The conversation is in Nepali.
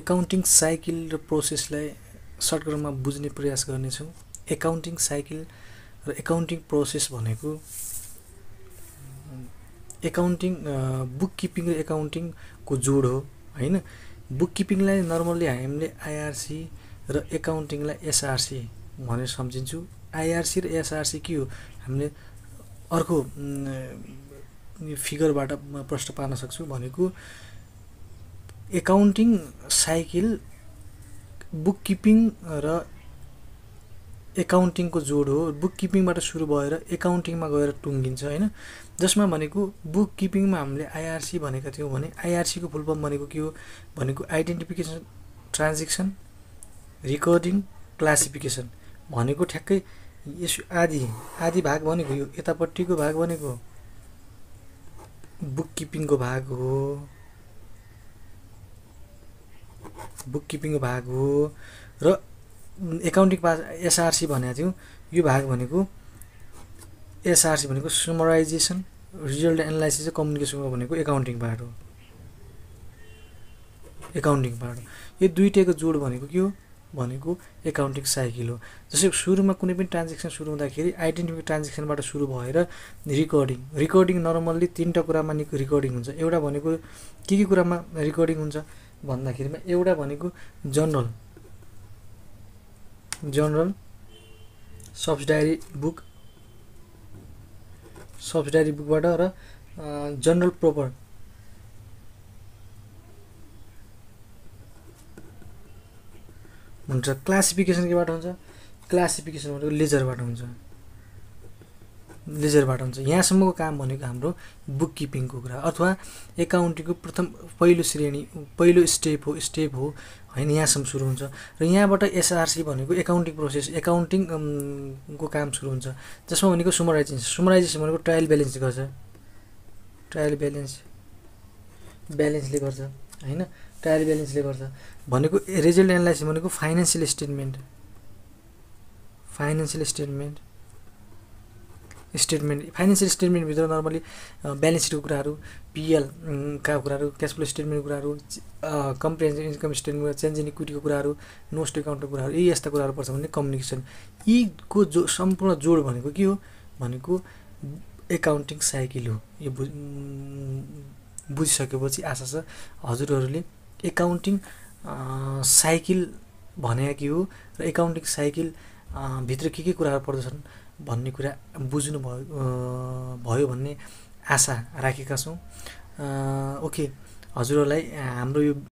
एकाउन्टिङ साइकल र प्रोसेसलाई सर्टकटमा बुझ्ने प्रयास गर्नेछौँ। एकाउन्टिङ साइकल र एकाउन्टिङ प्रोसेस भनेको एकाउन्टिङ बुक किपिङ र एकाउन्टिङको जोड हो हैन। बुक किपिङलाई नर्मल्ली हामीले आइआरसी र एकाउन्टिङलाई एसआरसी भनेर सम्झिन्छौँ। आइआरसी र एसआरसी के हो हामीले अर्को फिगरबाट प्रश्न पार्न सक्छौँ भनेको एकाउन्टिङ साइकल बुक किपिङ र एकाउन्टिङको जोड हो। बुक किपिङबाट सुरु भएर एकाउन्टिङमा गएर टुङ्गिन्छ हैन। जसमा भनेको बुक किपिङमा हामीले आइआरसी भनेका थियौँ भने आइआरसीको फुल फर्म भनेको के हो भनेको आइडेन्टिफिकेसन, ट्रान्जेक्सन, रिकर्डिङ, क्लासिफिकेसन भनेको ठ्याक्कै यस आदि भाग भनेको यो यतापट्टिको भाग भनेको बुक किपिङको भाग हो। बुक किपिङको भाग हो र एकाउन्टिङ पास एसआरसी भनेको थियौँ। यो भाग भनेको एसआरसी भनेको समराइजेसन, रिजल्ट एनालाइसिस र कम्युनिकेसन भनेको एकाउन्टिङ पार्ट हो। एकाउन्टिङ पार्ट हो। यो दुईटैको जोड भनेको के हो भनेको एकाउन्टिङ साइकल हो। जस्तै सुरुमा कुनै पनि ट्रान्जेक्सन सुरु हुँदाखेरि आइडेन्टिफाई ट्रान्जेक्सनबाट सुरु भएर रिकर्डिङ नर्मल्ली तीनटा कुरामा रिकर्डिङ हुन्छ। एउटा भनेको के कुरामा रिकर्डिङ हुन्छ भन्दाखेरिमा एउटा भनेको जनरल सब्सिडारी बुकबाट र जनरल प्रोपर हुन्छ। क्लासिफिकेसन केबाट हुन्छ? क्लासिफिकेसन भनेको लेजरबाट हुन्छ। यहाँसम्मको काम भनेको हाम्रो बुक किपिङको कुरा अथवा एकाउन्टिङको पहिलो श्रेणी पहिलो स्टेप हो हैन। यहाँसम्म सुरु हुन्छ र यहाँबाट एसआरसी भनेको एकाउन्टिङ प्रोसेस एकाउन्टिङको काम सुरु हुन्छ। जसमा भनेको समराइजेसन भनेको ट्रायल ब्यालेन्स गर्छ। ब्यालेन्सले गर्छ हैन। ट्रायल ब्यालेन्सले गर्छ भनेको रिजल्ट एनालाइसिस भनेको फाइनान्सियल स्टेटमेन्टभित्र नर्मली ब्यालेन्स सिटको कुराहरू, पिएल का कुराहरू, क्यास फ्लो स्टेटमेन्टको कुराहरू, comprehensive income statement, change in इक्विटीको कुराहरू, नोट्स टु एकाउन्टको कुराहरू, यी यस्ता कुराहरू पर्छ भने कम्युनिकेसन। यीको सम्पूर्ण जोड भनेको के हो भनेको एकाउन्टिङ साइकल हो। यो बुझिसकेपछि आशा छ हजुरहरूले एकाउन्टिङ साइकल भने के हो र एकाउन्टिङ साइकल भित्र के कुराहरू पर्दछन् भन्ने कुरा बुझ्नु भयो भन्ने आशा राखेका छौँ। ओके, हजुरहरूलाई हाम्रो यो